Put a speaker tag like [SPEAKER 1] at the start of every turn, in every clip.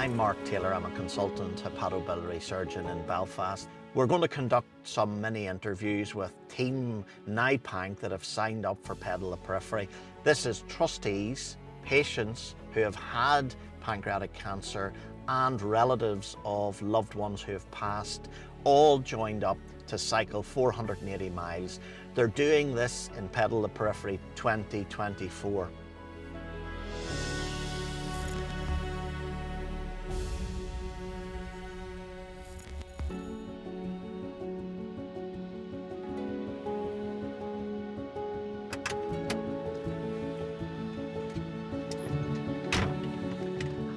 [SPEAKER 1] I'm Mark Taylor. I'm a consultant hepatobiliary surgeon in Belfast. We're going to conduct some mini interviews with Team NIPANC that have signed up for Pedal the Periphery. This is trustees, patients who have had pancreatic cancer and relatives of loved ones who have passed, all joined up to cycle 480 miles. They're doing this in Pedal the Periphery 2024.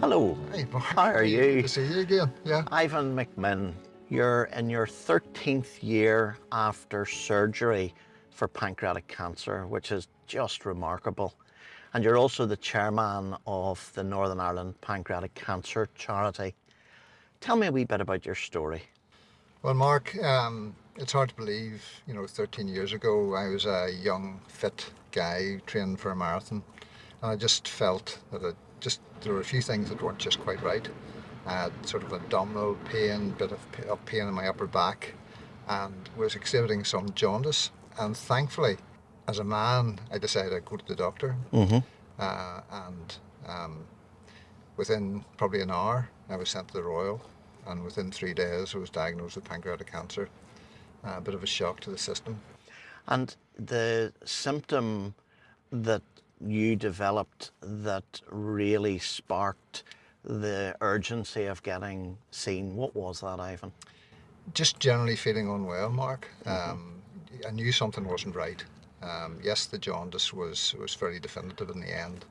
[SPEAKER 1] Hello.
[SPEAKER 2] Hey, Mark.
[SPEAKER 1] How are you?
[SPEAKER 2] Good to see you again. Yeah.
[SPEAKER 1] Ivan McMinn, you're in your 13th year after surgery for pancreatic cancer, which is just remarkable. And you're also the chairman of the Northern Ireland Pancreatic Cancer Charity. Tell me a wee bit about your story.
[SPEAKER 2] Well, Mark, it's hard to believe, 13 years ago, I was a young, fit guy training for a marathon. And I just felt that there were a few things that weren't just quite right. I had sort of abdominal pain, bit of pain in my upper back, and was exhibiting some jaundice. And thankfully, as a man, I decided I'd go to the doctor. Within probably an hour, I was sent to the Royal, and within 3 days, I was diagnosed with pancreatic cancer. A bit of a shock to the system.
[SPEAKER 1] And the symptom that you developed that really sparked the urgency of getting seen, what was that, Ivan?
[SPEAKER 2] Just generally feeling unwell, Mark. I knew something wasn't right. Yes, the jaundice was fairly definitive in the end,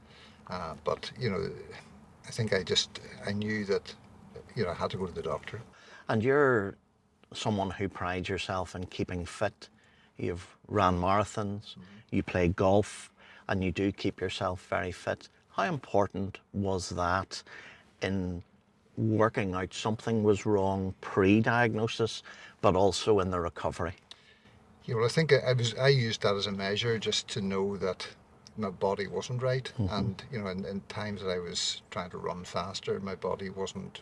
[SPEAKER 2] but I think I knew that I had to go to the doctor.
[SPEAKER 1] And you're someone who prides yourself in keeping fit. You've ran marathons, you play golf, and you do keep yourself very fit. How important was that in working out something was wrong pre-diagnosis, but also in the recovery?
[SPEAKER 2] Yeah, well, I think I used that as a measure just to know that my body wasn't right. And, in times that I was trying to run faster, my body wasn't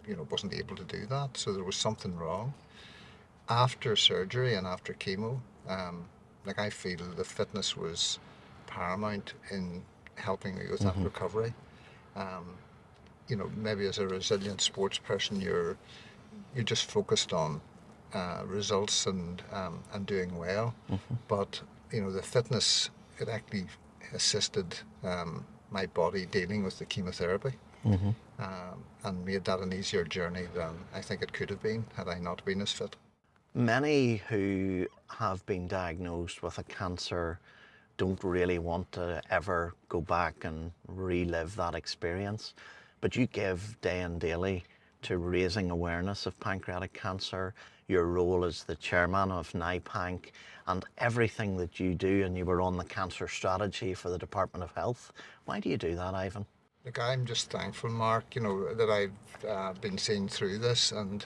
[SPEAKER 2] able to do that. So there was something wrong. After surgery and after chemo, I feel the fitness was paramount in helping me with that recovery. Maybe as a resilient sports person, you're just focused on results and doing well. But the fitness, it actually assisted my body dealing with the chemotherapy. And made that an easier journey than I think it could have been had I not been as fit.
[SPEAKER 1] Many who have been diagnosed with a cancer don't really want to ever go back and relive that experience. But you give day and daily to raising awareness of pancreatic cancer, your role as the chairman of NIPANC, and everything that you do, and you were on the cancer strategy for the Department of Health. Why do you do that, Ivan?
[SPEAKER 2] Look, I'm just thankful, Mark, that I've been seen through this, and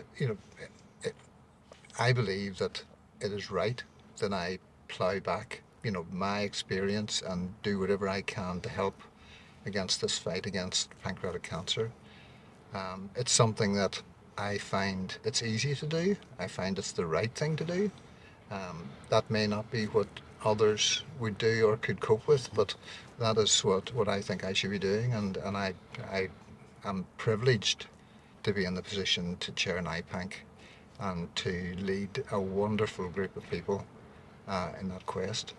[SPEAKER 2] I believe that it is right that I plough back, my experience and do whatever I can to help against this fight against pancreatic cancer. It's something that I find it's easy to do. I find it's the right thing to do. That may not be what others would do or could cope with, but that is what I think I should be doing, and I am privileged to be in the position to chair NIPANC and to lead a wonderful group of people in that quest.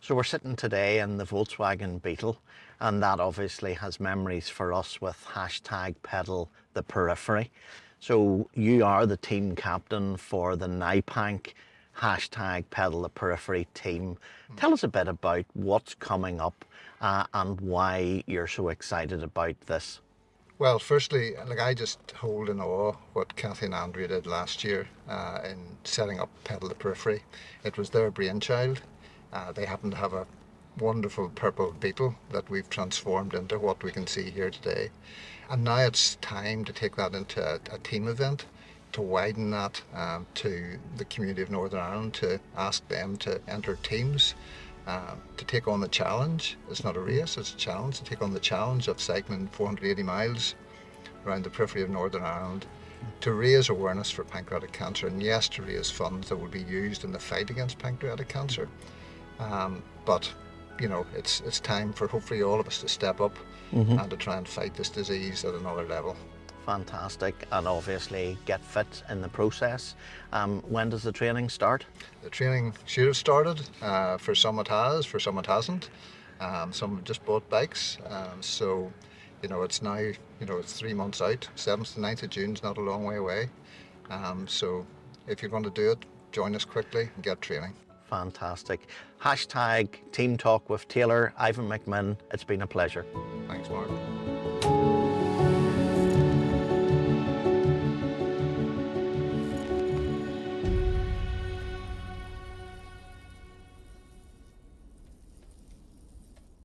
[SPEAKER 1] So we're sitting today in the Volkswagen Beetle, and that obviously has memories for us with hashtag Pedal the Periphery. So you are the team captain for the NIPANC hashtag Pedal the Periphery team. Tell us a bit about what's coming up and why you're so excited about this.
[SPEAKER 2] Well, firstly, I just hold in awe what Kathy and Andrea did last year in setting up Pedal the Periphery. It was their brainchild. They happen to have a wonderful purple Beetle that we've transformed into what we can see here today. And now it's time to take that into a team event, to widen that to the community of Northern Ireland, to ask them to enter teams, to take on the challenge. It's not a race, it's a challenge, to take on the challenge of cycling 480 miles around the periphery of Northern Ireland to raise awareness for pancreatic cancer, and yes, to raise funds that will be used in the fight against pancreatic cancer. But you know, it's time for hopefully all of us to step up and to try and fight this disease at another level.
[SPEAKER 1] Fantastic, and obviously get fit in the process. When does the training start?
[SPEAKER 2] The training should have started. For some it has, for some it hasn't. Some have just bought bikes. So, you know, it's now, you know, it's 3 months out. 7th to 9th of June is not a long way away. So if you're going to do it, join us quickly and get training.
[SPEAKER 1] Fantastic. Hashtag Team Talk with Taylor, Ivan McMinn. It's been a pleasure.
[SPEAKER 2] Thanks, Mark.